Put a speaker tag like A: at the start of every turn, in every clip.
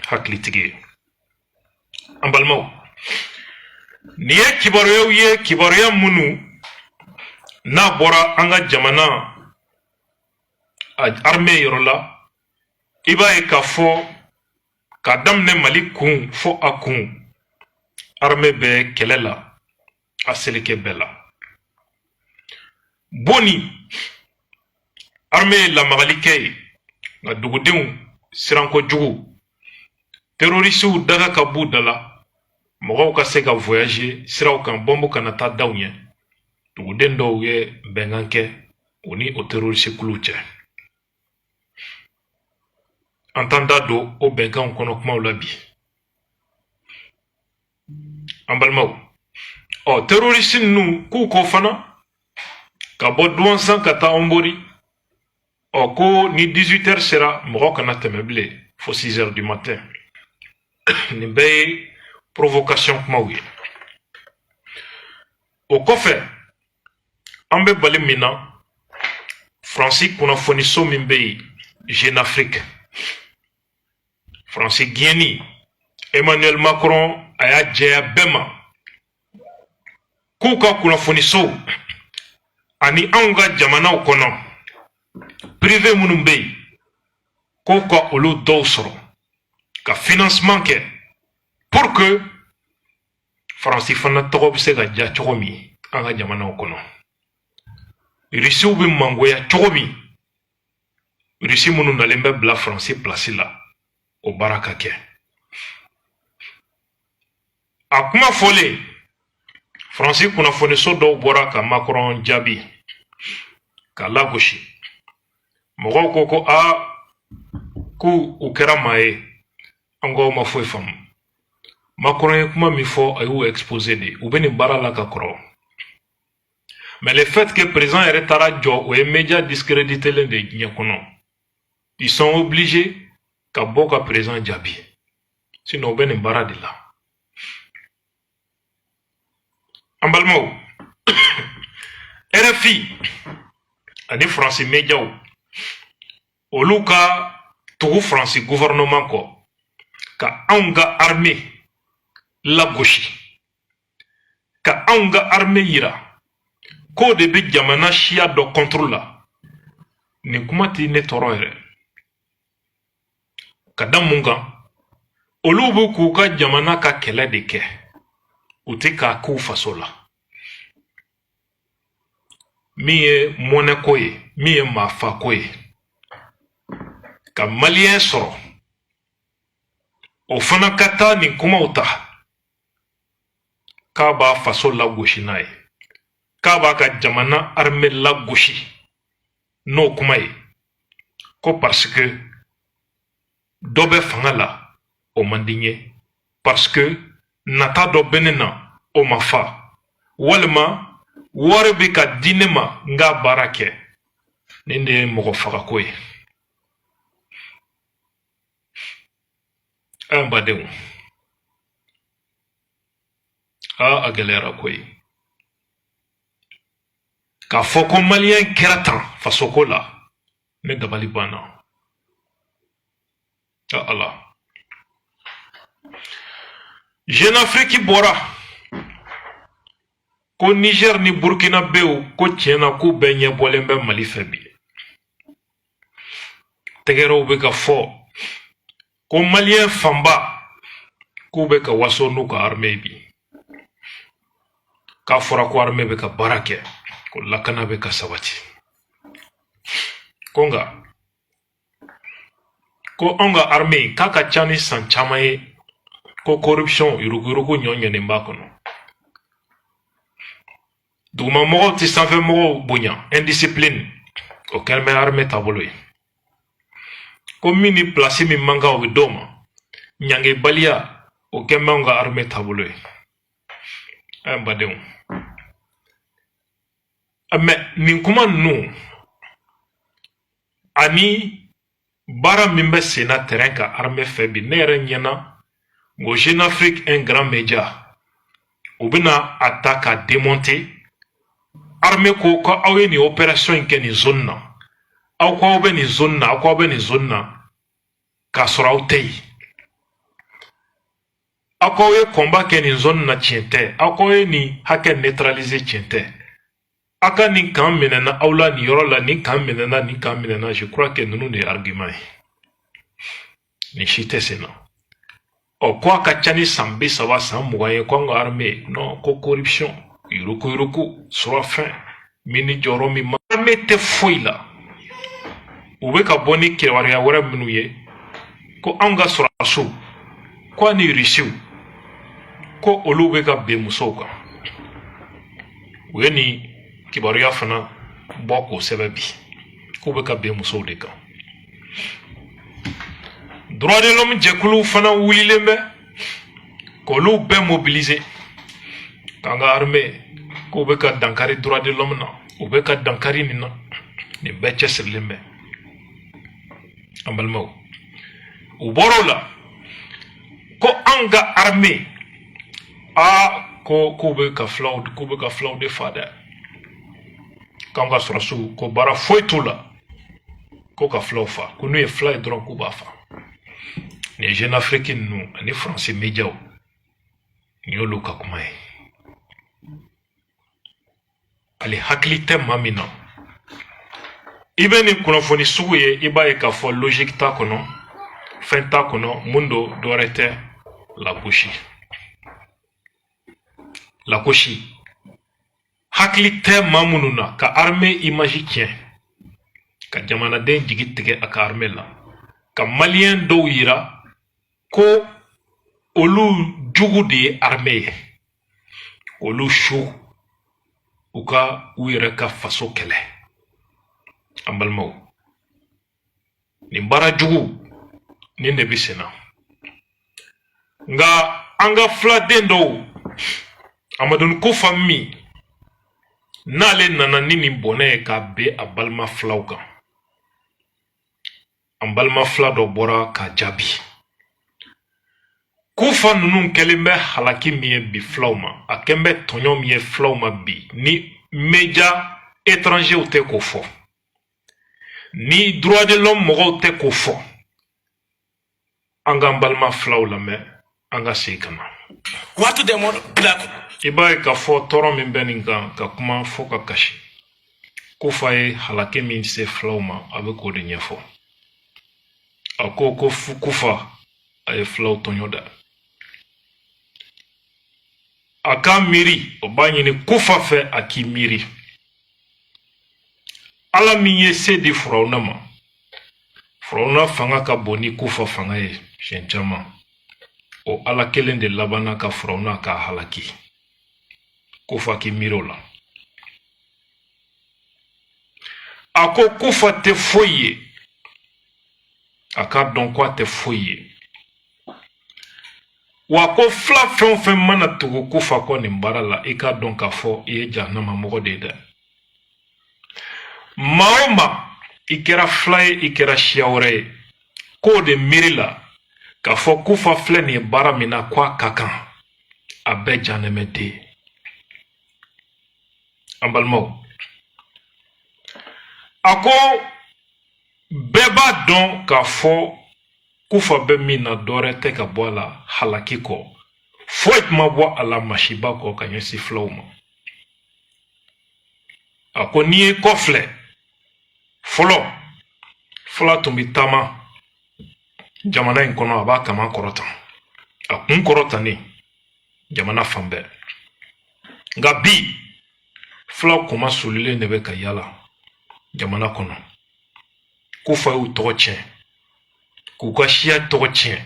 A: hakilitigi ye an balimaw ni ye kibaruyaw ye kibaruya minnu n'a bɔra an ka jamana armée yɔrɔ la i b'a ye k'a fɔ ka daminɛ Mali kun fo a kun armée bɛ kɛlɛ la a seleke bɛɛ la boni armée ye lamagali kɛ ye nka dugudenw siran kojugu terrorisiw daga ka b'u da la mɔgɔw ka se ka voyager siraw kan bɔnbu kana taa daw ɲɛ duguden dɔw ye bɛnkan kɛ o ni o terrorisi kuluw cɛ an t'an da don o bɛnkanw kɔnɔ kumaw la bi an balimaw terrorisi ninnu k'u ko fana ka bɔ Douentza ka taa Ombori ko ni 18h sera mɔgɔ kana tɛmɛ bilen fo 6h du matin nin bɛɛ ye provocation kumaw ye o kɔfɛ an bɛ bali min na Faransi kunnafoniso min bɛ yen Jeune Afrique Faransi gɛnni Emmanuel Macron a y'a jɛya bɛɛ ma k'u ka kunnafoniso ani anw ka jamanaw kɔnɔ privé minnu bɛ yen k'u ka olu dɔw sɔrɔ ka financement kɛ pour que Faransi fana tɔgɔ bɛ se ka ja cogo min an ka jamanaw kɔnɔ Rusiw bɛ mangoya cogo min Rusi minnu nalen bɛ bila Faransi place la o baara ka kɛ a kuma fɔlen Faransi kunnafoniso dɔw bɔra ka Macron jaabi ka lagosi mɔgɔw ko ko k'u kɛra maa ye an k'aw ma foyi faamu Macron ye kuma min fɔ a y'u exposé de u bɛ nin baara la ka kɔrɔ mais le fait que président yɛrɛ taara jɔ o ye média discrédité len de ɲɛ kɔnɔ ils sont obligés ka bɔ ka président jaabi sinon u bɛ nin baara de la an balimaw RFI ani Faransi médiaw olu ka tugu Faransi gouvernement kɔ ka anw ka armée lagosi ka anw ka armée yira k'o de bɛ jamana siya dɔ contrôle la nin kuma tɛ ne tɔɔrɔ yɛrɛ ka da mun kan olu bɛ k'u ka jamana ka kɛlɛ de kɛ u tɛ k'a k'u faso la min ye mɔnɛko ye min ye maafako ye ka maliyɛn sɔrɔ o fana ka taa nin kumaw ta k'a b'a faso lagosi n'a ye k'a b'a ka jamana armée lagosi n'o kuma ye ko parce que dɔ bɛ fanga la o man di n ye parce que nata dɔ bɛ ne na o ma fa walima wari bɛ ka di ne ma n k'a baara kɛ nin de ye mɔgɔ fagako ye an badenw a gɛlɛyara koyi k'a fɔ ko maliyɛn kɛra tan fasoko la ne dabali banna ala Jeune Afrique bɔra ko Niger ni Burkina bew ko tiɲɛna k'u bɛɛ ɲɛbɔlen bɛ Mali fɛ bi tɛgɛrɛw bɛ ka fɔ ko maliyɛn fanba k'u bɛ ka waso n'u ka armée bi k'a fɔra ko armée bɛ ka baara kɛ ko lakana bɛ ka sabati ko nka ko anw ka armée k'a ka ca ni san caman ye ko corruption yurugu-yurugu ɲɔɲɛnen b'a kɔnɔ dugumamɔgɔw tɛ sanfɛmɔgɔw bonya indiscipline o kɛlen bɛ armée taabolo ye ko min ni place min man kan o bɛ d'o ma ɲangebaliya o kɛlen bɛ anw ka armée taabolo ye an badenw mais nin kuma ninnu ani baara min bɛ sen na terrain kan armée fɛ bi ne yɛrɛ ɲɛna ngo Jeune Afrique un grand média u bɛna a ta ka démonter armée ko ko aw ye nin opération in kɛ nin zone na aw ko aw bɛ nin zone na aw ko aw bɛ nin zone na k'a sɔrɔ aw tɛ yen ako ye combat kɛ nin zone na tiɲɛ tɛ ako ye nin hakɛ neutraliser tiɲɛ tɛ aka nin kan minɛna aw la nin yɔrɔ la nin kan minɛna nin kan minɛna je crois que ninnu de ye argument ye nin si tɛ sen na ko a ka ca ni san 30 san 20 ye ko an ka armée non ko corruption yuruku surafɛn min ni jɔyɔrɔ min ma armée tɛ foyi la u bɛ ka bɔ ni kɛwariya wɛrɛ minnu ye ko anw ka sɔrɔdasiw ko ani Rusiw ko olu bɛ ka ben musow kan u ye nin kibaruya fana bɔ k'o sɛbɛn bi k'u bɛ ka ben musow de kan droit de l'homme jɛkulu fana wulilen bɛ k'olu bɛɛ mobiliser k'an ka armée k'u bɛ ka dankari droit de l'homme na u bɛ ka dankari nin na nin bɛɛ cɛsirilen bɛ an balimaw u bɔr'o la ko an ka armée k'u bɛ ka filaw de fa dɛ k'an ka sɔrɔsiw ko baara foyi t'u la ko ka filaw fa ko n'u ye fila ye dɔrɔn k'u b'a fa nin jeune afrique ninnu ani français médiaw nin y'olu ka kuma ye ali hakili tɛ maa min na i bɛ nin kunnafoni sugu ye i b'a ye k'a fɔ logique t'a kɔnɔ fɛn t'a kɔnɔ mun do dɔwɛrɛ tɛ lakosi hakili tɛ maa minnu na ka armée image tiɲɛ ka jamanaden jigi tigɛ a ka armée la ka maliyɛn dɔw yira ko olu jugu de ye armée ye olu su u yɛrɛ ka faso kɛlɛ an balimaw nin baara jugu nin de bɛ sen na nka an ka filaden dɔw Amadou Kufa min n'ale nana ni nin bɔnɛ ye k'a ben a balima filaw kan an balima fila dɔ bɔra ka jaabi Kufa ninnu kɛlen bɛ halaki min ye bi filaw ma a kɛlen bɛ tɔɲɔ min ye filaw ma bi ni média étrangers tɛ k'o fɔ ni droit de l'homme mɔgɔw tɛ k'o fɔ an k'an balima filaw lamɛn an ka segin ka na waati dɛ i b'a ye k'a fɔ tɔɔrɔ min bɛ nin kan ka kuma fɔ ka kasi Kufa ye halaki min se filaw ma a bɛ k'o de ɲɛfɔ a ko Kufa a ye filaw tɔɲɔ da a k'a miiri o b'a ɲini Kufa fɛ a k'i miiri ala min ye se di Firawuna ma Firawuna fanga ka bon ni Kufa fanga ye siɲɛ caman o ala kelen de labanna ka Firawuna ka halaki Kufa k'i miiri o la a ko Kufa tɛ foyi ye a k'a dɔn ko a tɛ foyi ye wa ko fila fɛn o fɛn mana tugu Kufa kɔ nin baara la i k'a dɔn k'a fɔ i ye jahanama mɔgɔ de ye dɛ maa o maa i kɛra fila ye i kɛra siya wɛrɛ ye k'o de miiri la k'a fɔ Kufa filɛ nin ye baara min na ko a ka kan a bɛɛ jahanɛmɛ den an balimaw a ko bɛɛ b'a dɔn k'a fɔ Kufa bɛ min na dɔwɛrɛ tɛ ka bɔ a la halaki kɔ foyi tuma bɔ a la masiba kɔ ka ɲɛsin filaw ma a ko n'i ye kɔ filɛ fɔlɔ fila tun bɛ taama jamana in kɔnɔ a b'a kama kɔrɔtan a kun kɔrɔtannen jamana fan bɛɛ nka bi filaw kuma solilen de bɛ ka yala jamana kɔnɔ Kufa y'u tɔgɔ tiɲɛ k'u ka siya tɔgɔ tiɲɛ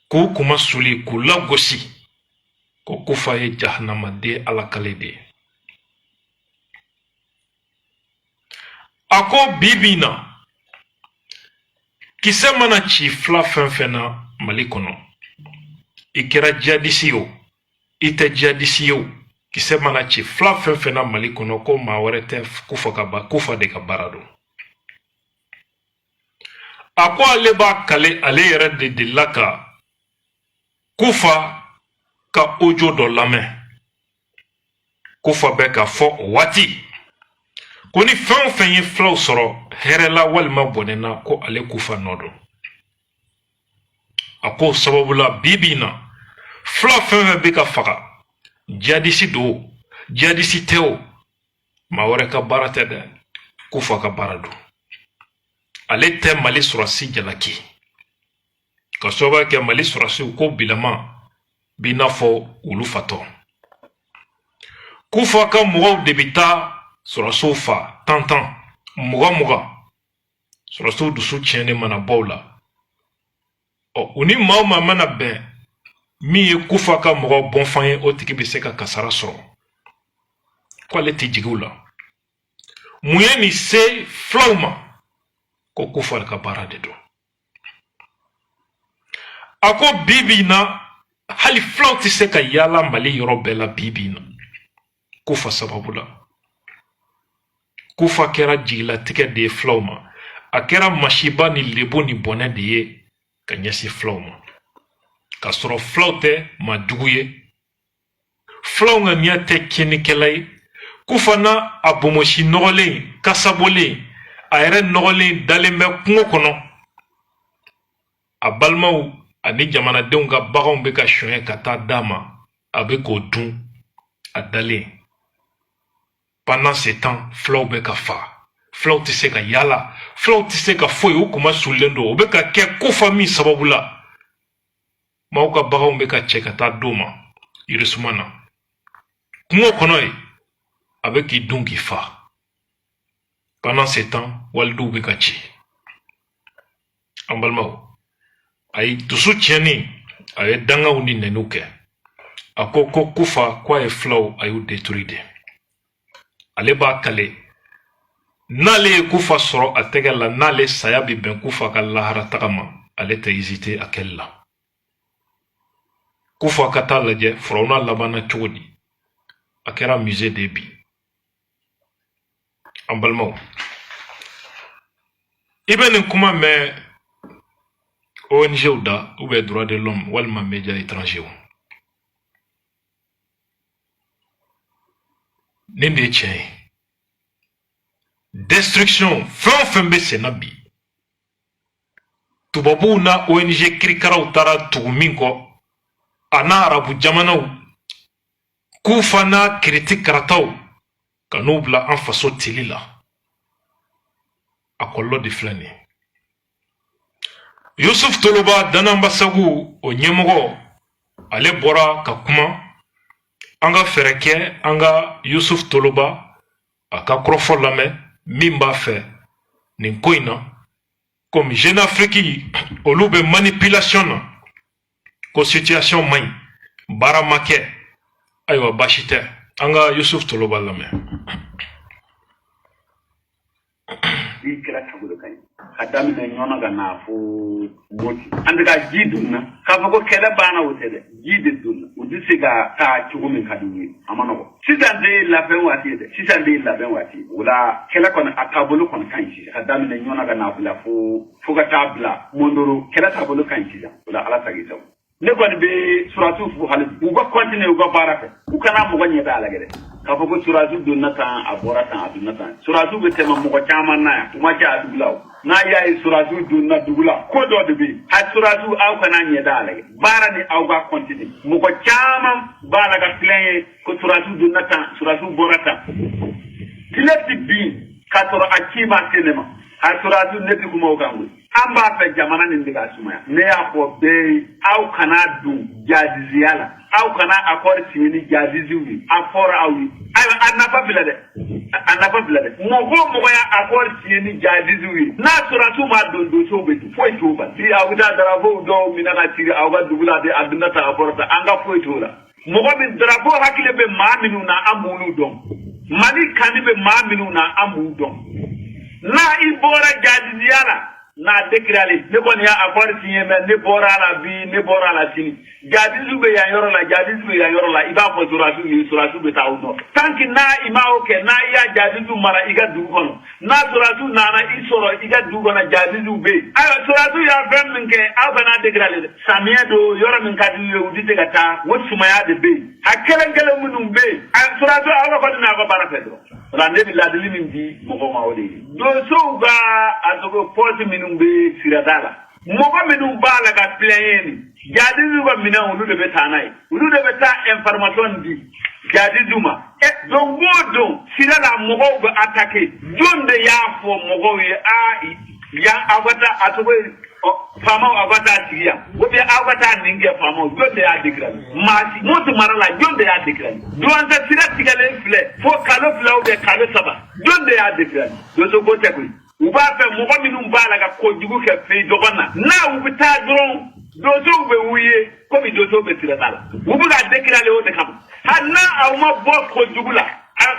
A: k'u kuma suli k'u lagosi ko Kufa ye jahanamaden alakale de ye a ko bi bi in na kisɛ mana ci fila fɛn fɛn na Mali kɔnɔ i kɛra jihadisi ye o i tɛ jihadisi ye o kisɛ mana ci fila fɛn fɛn na Mali kɔnɔ ko maa wɛrɛ tɛ Kufa de ka baara don a ko ale b'a kale ale yɛrɛ de delila ka Kufa ka audio dɔ lamɛn Kufa bɛ ka fɔ o waati ko ni fɛn o fɛn ye filaw sɔrɔ hɛrɛla walima bɔnɛna ko ale Kufa nɔ don a ko sababu la bi bi in na fla fɛn bɛ ka faga jadisi do jadisi tɛ o maa wɛrɛ ka baara tɛ dɛ Kufa ka baara don ale tɛ Mali sɔrɔsi jalaki ka sababu kɛ Mali sɔrɔsiw ko bilama bi n'a fɔ olu fatɔ Kufa ka mɔgɔw de bɛ taa sɔrɔsiw fa tantan mugan sɔrɔsiw dusu tiɲɛni mana bɔ la u ni maa o maa mana bɛn min ye Kufa ka mɔgɔ bɔnfan ye o tigi bɛ se ka kasara sɔrɔ ko ale tɛ jigi u la mun ye nin se filaw ma ko Kufa ka baara de don a ko bi in na hali filaw tɛ se ka yaala Mali yɔrɔ bɛɛ la bi in na Kufa sababu la Kufa kɛra jigilatigɛ de ye filaw ma a kɛra masiba ni lebu ni bɔnɛ de ye ka ɲɛsin filaw ma ka sɔrɔ filaw tɛ maa jugu ye filaw ka ɲɛ tɛ tiɲɛnikɛla ye Kufa na a bomosi nɔgɔlen kasabolen a yɛrɛ nɔgɔlen dalen bɛ kungo kɔnɔ a balimaw ani jamanadenw ka baganw bɛ ka sɔnyɛ ka taa d'a ma a bɛ k'o dun a dalen pendant ce temps filaw bɛ ka fa filaw tɛ se ka yaala filaw tɛ se ka foyi u kuma sulilen don o bɛ ka kɛ Kufa min sababu la maaw ka baganw bɛ ka cɛ ka taa d'o ma yirisuma na kungo kɔnɔ ye a bɛ k'i dun k'i fa pendant ce temps walidenw bɛ ka ci an balimaw a ye dusu tiɲɛni a ye dangaw ni nɛniw kɛ a ko Kufa ko a ye filaw a y'u détruire de ale b'a kale n'ale ye Kufa sɔrɔ a tɛgɛ la n'ale saya bi bɛn Kufa ka lahara taga ma ale tɛ hésiter a kɛli la Kufa ka taa lajɛ Firawuna labanna cogo di a kɛra musée de bi an balimaw i bɛ nin kuma mɛn ONGw da ou bien droit de l'homme walima médias étrangers nin de ye tiɲɛ ye destruction fɛn o fɛn bɛ senna bi tubabuw na ONG kirikaraw taara tugu min kɔ a n'a arabu jamanaw Kufa n'a kiriti karataw ka n'u bila an faso teli la a kɔlɔlɔ de filɛ nin ye Yusuf Toloba Dananbasagu o ɲɛmɔgɔ ale bɔra ka kuma an ka fɛɛrɛ kɛ an ka Yusuf Toloba a ka kɔrɔfɔ lamɛn min b'a fɛ nin ko in na comme Jeune Afrique olu bɛ manipulation na ko situation man ɲi baara ma kɛ ayiwa baasi tɛ an ka Yusuf Toloba lamɛn
B: i kɛra taabolo ka ɲi a daminɛ ɲɔnɔ ka na fo moti an bɛ ka ji dun na k'a fɔ ko kɛlɛ banna o tɛ dɛ ji de dun na u tɛ se ka taa cogo min ka di u ye a ma nɔgɔ sisan de ye labɛn waati ye dɛ sisan de ye labɛn waati ye o la kɛlɛ kɔni a taabolo kɔni ka ɲi sisan a daminɛ ɲɔnɔ ka na bila fo ka taa bila mondoro kɛlɛ taabolo ka ɲi sisan o la ala sago i sago ne kɔni bɛ surasiw fo hali u ka continuer u ka baara fɛ u kana mɔgɔ ɲɛ bɛ a lajɛ dɛ k'a fɔ ko surasiw donna tan a bɔra tan a donna tan surasiw bɛ tɛmɛ mɔgɔ caman na yan u ma kɛ a dugu la o n'a y'a ye surasiw donna dugu la ko dɔ de bɛ yen a surasiw aw kana ɲɛ da a lajɛ baara ni aw ka continuer mɔgɔ caman b'a la ka tilen ye ko surasiw donna tan surasiw bɔra tan tile ti bin k'a sɔrɔ a ci ma se ne ma a surasiw ne ti kuma o kan koyi an b'a fɛ jamana nin bɛ ka sumaya ne y'a fɔ bɛɛ ye aw kana dun jadiziya la aw kana accord signé ni jadiziw ye a fɔra aw ye ayiwa a nafa bila dɛ a nafa bila dɛ mɔgɔ o mɔgɔ y'a accord signé ni jadiziw ye n'a surasiw m'a don dossier bɛ dun foyi t'o ban bi aw bɛ taa drapeau dɔw minɛ ka sigi aw ka dugu la a donna tan a bɔra tan an ka foyi t'o la mɔgɔ min drapeau hakili bɛ maa minnu na an b'olu dɔn Mali kani bɛ maa minnu na an b'u dɔn n'a i bɔra jadiziya la n'a déclaré ne kɔni y'a accord signé mais ne bɔra la bi ne bɔra la sini jadiziw bɛ yan yɔrɔ la jadiziw bɛ yan yɔrɔ la i b'a fɔ surasiw ye surasiw bɛ taa o nɔ tant que n'a i m'a o kɛ n'a i y'a jadiziw mara i ka dugu kɔnɔ n'a surasiw nana i sɔrɔ i ka dugu kɔnɔ jadiziw bɛ yen ayiwa surasiw y'a fɛn min kɛ aw kana déclaré dɛ samiyɛ don yɔrɔ min ka di u ye u tɛ se ka taa o sumaya de bɛ yen a kelen kelen minnu bɛ yen a surasiw aw ka kɔni n'a ka baara fɛ dɔrɔn ola ne bɛ ladili min di mɔgɔw ma o de ye donsow ka a tɔgɔ poste minnu bɛ sirada la mɔgɔ minnu b'a la ka plaigner nin jadi zuba mina ulu de betanai ulu de beta information di jadi duma donc godon sila la mogo be attaquer jonde ya fo mogo ye ya agata atobe fama agata tiya wo be agata ninge fama jonde ya dikra masi moto marala jonde ya dikra don sa sila tigale fle fo kalo fle o be kalo saba jonde ya dikra do so go tekui uba fe mogo minum bala ga ko jugu ke fe dogona na ubita dron dozo be wuye ko bi dozo be tiratala ubu ga dekira le o de kam hanna awma bo ko jugula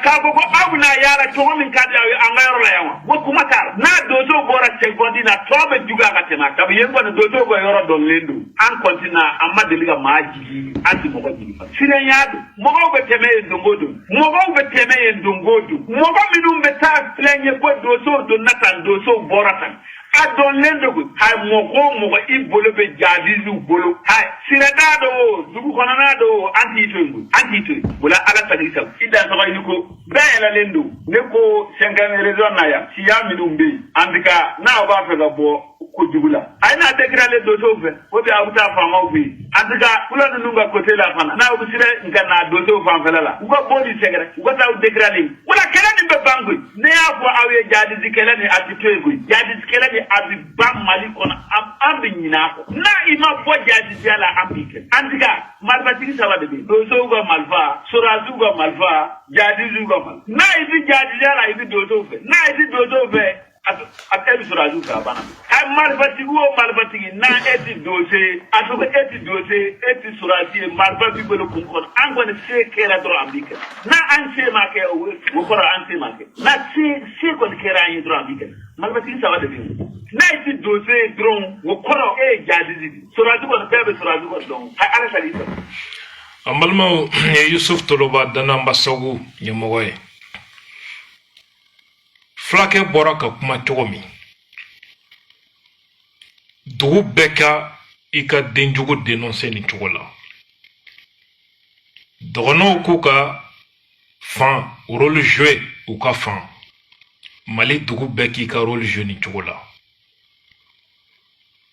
B: ka bo abuna yara to min ka da an gayro la yawa wo kuma tar na dozo bora sekondi na to be juga ka tema ka bi yengo na dozo go yoro don lendu an kontina amma deliga maji anti mo ko jigi sire yaadu mo go be teme ndongodo mo go be teme ndongodo mo go minum be ta plenye ko dozo do natan dozo bora tan adon lendogo hay mogo ibolo be jadizu bolo hay sirada do dugu konana do anti to wala ala tadisa ida so ni ko bayela lendo ne ko sengane rezon na ya si ya minumbe andika na ba fe gabo ko jugula ay na dekra le do to fe o bi awuta fama o bi andika kula no nga côté la fana na o bi sire ngana do to fam fela la ko bodi segre ko ta o dekra le wala kala ni be bangu ne ya fo awe jadizi kala ni atitoego jadizi kala ni abi bam mali kono ambe nyina ko na ima fo jadizi ala ambike andika malbatiki sawa de do so go malfa surazu go malfa jadizi go mal na ibi jadizi ala ibi do to fe na ibi do to fe ateli surazu ka bana hay malbatiki na eti dose atobe eti dose eti surati malbatiki belo kunkon angone se kera dro ambike na anse make o ko anse make na se ko kera yin dro ambike malbatiki sawa de na eti dose dron wo ko jadizi surati ko bebe surati ko don hay ala salisa
A: amalma Yusuf Toloba dana mbasogu nyemogoye flake bora ka kuma cogo min dugu bɛɛ ka i ka denjugu denonse ni cogo la dɔgɔnɔw k'u ka fan rôle jouer u ka fan mali dugu bɛɛ k'i ka rôle jouer ni cogo la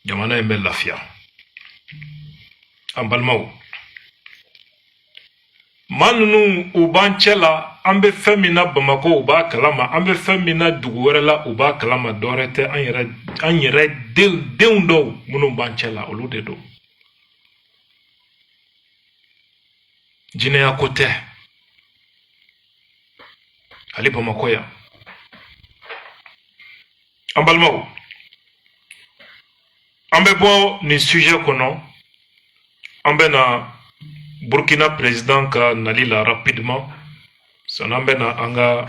A: jamana in bɛ lafiya an balimaw maa ninnu u b'an cɛ la an bɛ fɛn min na Bamako u b'a kalama an bɛ fɛn min na dugu wɛrɛ la u b'a kalama dɔwɛrɛ tɛ an yɛrɛ denw dɔw minnu b'an cɛ la olu de don jinɛya ko tɛ hali Bamako yan an balimaw an bɛ bɔ nin sujet kɔnɔ an bɛ na Burkina président ka nali la rapidement sannan bɛ na an ka